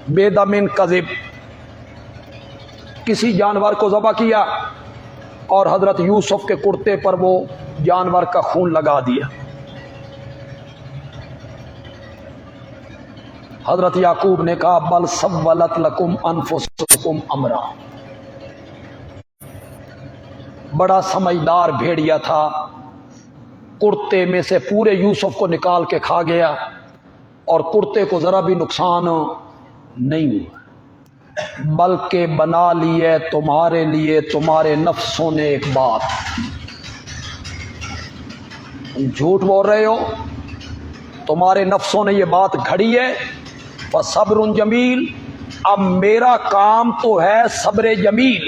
बेदमिन कज़िब, किसी जानवर को ज़बह किया और हज़रत यूसुफ के कुर्ते पर वो जानवर का खून लगा दिया। हज़रत याकूब ने कहा बल सव्वलत लकुम अनफुसुकुम अमरा। बड़ा समझदार भेड़िया था, कुर्ते में से पूरे यूसुफ को निकाल के खा गया और कुर्ते को ज़रा भी नुकसान नहीं हुआ, बल्कि बना लिए तुम्हारे लिए तुम्हारे नफ्सों ने एक बात। तुम झूठ बोल रहे हो, तुम्हारे नफ्सों ने ये बात घड़ी है। फसब्रुन जमील, अब मेरा काम तो है सब्र जमील।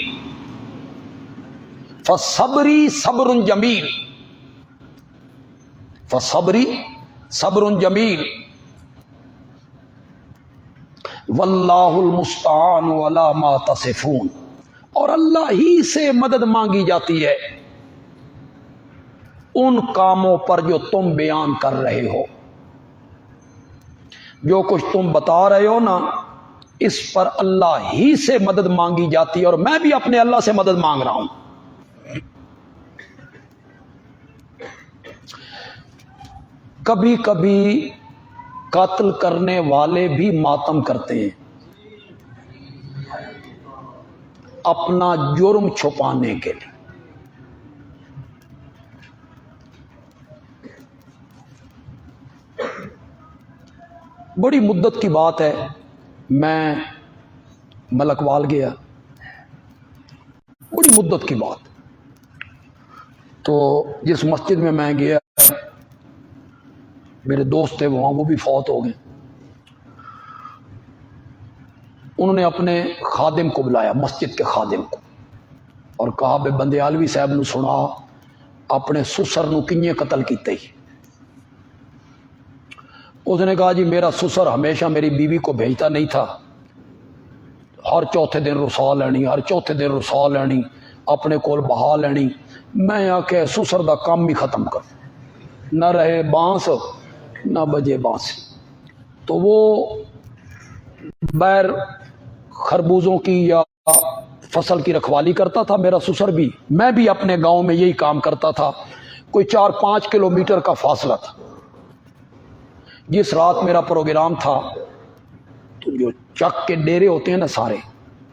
फसब्री सब्रुन जमील, फसब्री सब्रुन जमील, वल्लाहुल मुस्तान वला मा तसिफून। और अल्लाह ही से मदद मांगी जाती है उन कामों पर जो तुम बयान कर रहे हो। जो कुछ तुम बता रहे हो ना, इस पर अल्लाह ही से मदद मांगी जाती है और मैं भी अपने अल्लाह से मदद मांग रहा हूं। कभी कभी कातिल करने वाले भी मातम करते हैं अपना जुर्म छुपाने के लिए। बड़ी मुद्दत की बात है, मैं मलकवाल गया, बड़ी मुद्दत की बात। तो जिस मस्जिद में मैं गया, मेरे दोस्त थे वहाँ, वो भी फौत हो गए। उन्होंने अपने खादिम को बुलाया, मस्जिद के खादिम को, और कहा बे बंदे आलवी साहब नूं सुना अपने सुसर नूं किंजे कतल कीते ही। उसने कहा जी मेरा सुसर हमेशा मेरी बीवी को भेजता नहीं था, हर चौथे दिन रुसा लैनी, हर चौथे दिन रुसा लैनी, अपने कोल बहा लैनी। मैं आखे सुसर दा काम ही खत्म कर, न रहे बांस न बजे बांस। तो वो बैर खरबूजों की या फसल की रखवाली करता था, मेरा ससुर भी, मैं भी अपने गांव में यही काम करता था। कोई 4-5 किलोमीटर का फासला था। जिस रात मेरा प्रोग्राम था, तो जो चक के डेरे होते हैं ना सारे,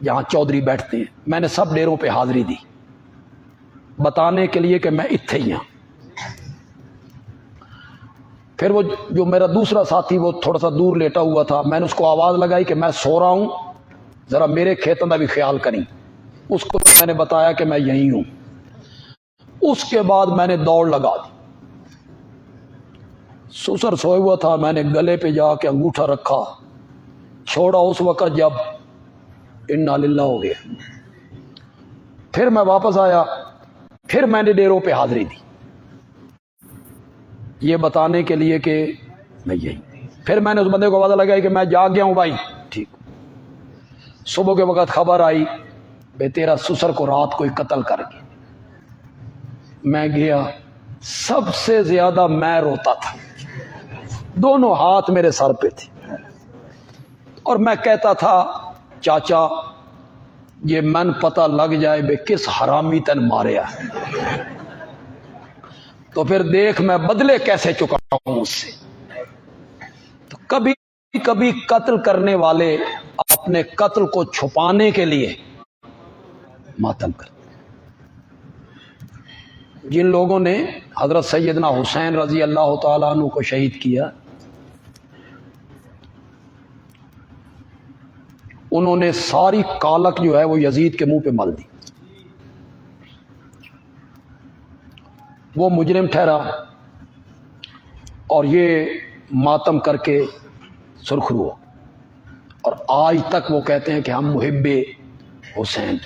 जहाँ चौधरी बैठते हैं, मैंने सब डेरों पे हाजिरी दी बताने के लिए कि मैं इत्थे ही हूँ। फिर वो जो मेरा दूसरा साथी वो थोड़ा सा दूर लेटा हुआ था, मैंने उसको आवाज़ लगाई कि मैं सो रहा हूँ, ज़रा मेरे खेतों का भी ख्याल करें। उसको मैंने बताया कि मैं यहीं हूँ। उसके बाद मैंने दौड़ लगा दी। ससुर सोए हुआ था, मैंने गले पे जाके अंगूठा रखा, छोड़ा उस वक़्त जब इन्ना लिल्लाह हो गया। फिर मैं वापस आया, फिर मैंने डेरों पे हाजिरी दी ये बताने के लिए कि मैं यही। फिर मैंने उस बंदे को वादा लगाया कि मैं जाग गया हूँ भाई, ठीक। सुबह के वक़्त खबर आई बे तेरा ससुर को रात कोई कत्ल कर गया। मैं गया, सबसे ज्यादा मैं रोता था, दोनों हाथ मेरे सर पे थे, और मैं कहता था चाचा ये मन पता लग जाए बे किस हरामी तन मारिया, तो फिर देख मैं बदले कैसे चुकाऊं उससे। तो कभी कभी कत्ल करने वाले अपने कत्ल को छुपाने के लिए मातम करते। जिन लोगों ने हजरत सैयदना हुसैन रजी अल्लाह तआला अन्हु को शहीद किया, उन्होंने सारी कालक जो है वो यजीद के मुंह पे मल दी। वो मुजरिम ठहरा और ये मातम करके सुरखरू हुआ, और आज तक वो कहते हैं कि हम मुहिब्बे हुसैन।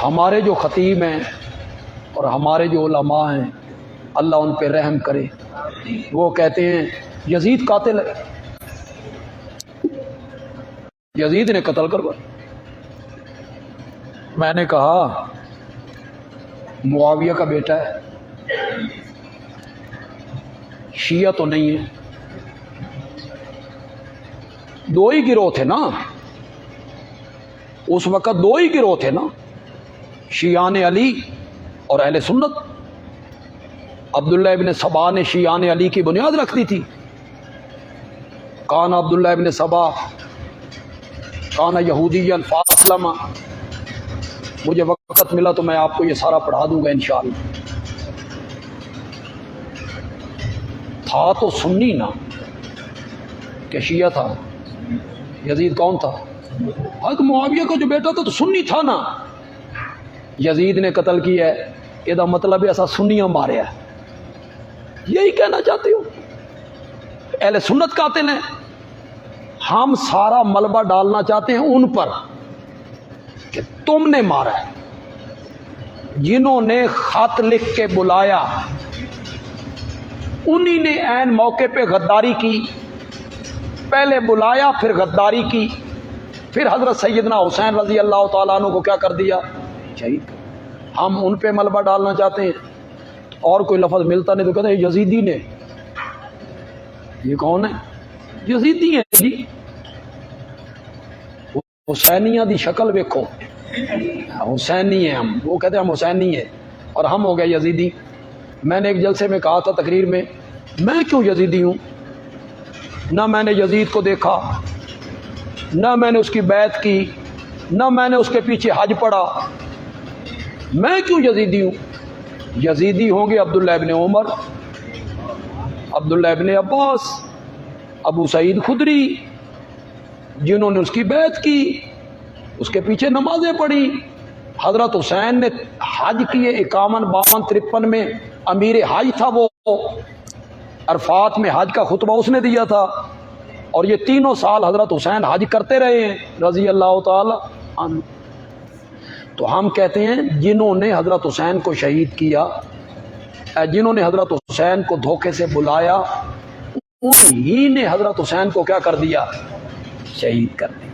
हमारे जो खतीब हैं और हमारे जो उलमा हैं, अल्लाह उन पे रहम करे, वो कहते हैं यजीद कातिल है, यजीद ने कत्ल करवाया। मैंने कहा मुआविया का बेटा है, शिया तो नहीं है, دو ہی گروہ تھے نا اس وقت، دو ہی گروہ تھے نا، شیعان علی اور اہل سنت۔ عبداللہ ابن سبا نے شیعان علی کی بنیاد رکھ دی تھی۔ کان عبداللہ ابن سبا کان یہودیا فاسلم۔ مجھے وقت ملا تو میں آپ کو یہ سارا پڑھا دوں گا انشاءاللہ۔ تھا تو سنی نا کہ شیعہ تھا۔ یزید کون تھا؟ حضرت معاویہ کا جو بیٹا تھا تو سنی تھا نا۔ یزید نے قتل کیا ہے، یہ مطلب ایسا سنیاں ماریا ہے، یہی کہنا چاہتے ہو؟ اہل سنت قاتل ہیں، ہم سارا ملبہ ڈالنا چاہتے ہیں ان پر کہ تم نے مارا ہے۔ جنہوں نے خط لکھ کے بلایا انہی نے عین موقع پہ غداری کی، پہلے بلایا پھر غداری کی، پھر حضرت سیدنا حسین رضی اللہ تعالیٰ عنہ کو کیا کر دیا؟ شہید۔ ہم ان پہ ملبہ ڈالنا چاہتے ہیں، اور کوئی لفظ ملتا نہیں تو کہتے ہیں یزیدی نے۔ یہ کون ہے؟ یزیدی ہیں جی۔ حسینیہ دی شکل ویکھو، حسینی ہیں ہم، وہ کہتے ہیں ہم حسینی ہیں، اور ہم ہو گئے یزیدی۔ میں نے ایک جلسے میں کہا تھا تقریر میں، میں کیوں یزیدی ہوں؟ نہ میں نے یزید کو دیکھا، نہ میں نے اس کی بیعت کی، نہ میں نے اس کے پیچھے حج پڑھا، میں کیوں یزیدی ہوں؟ یزیدی ہوں گے عبداللہ ابن عمر، عبداللہ ابن عباس، ابو سعید خدری، جنہوں نے اس کی بیعت کی، اس کے پیچھے نمازیں پڑھی۔ حضرت حسین نے حج کیے 51، 52، 53 میں امیر حج تھا وہ، عرفات میں حج کا خطبہ اس نے دیا تھا، اور یہ تینوں سال حضرت حسین حج کرتے رہے ہیں رضی اللہ تعالی عنہ۔ تو ہم کہتے ہیں جنہوں نے حضرت حسین کو شہید کیا، جنہوں نے حضرت حسین کو دھوکے سے بلایا، انہی نے حضرت حسین کو کیا کر دیا؟ شہید کر دیا۔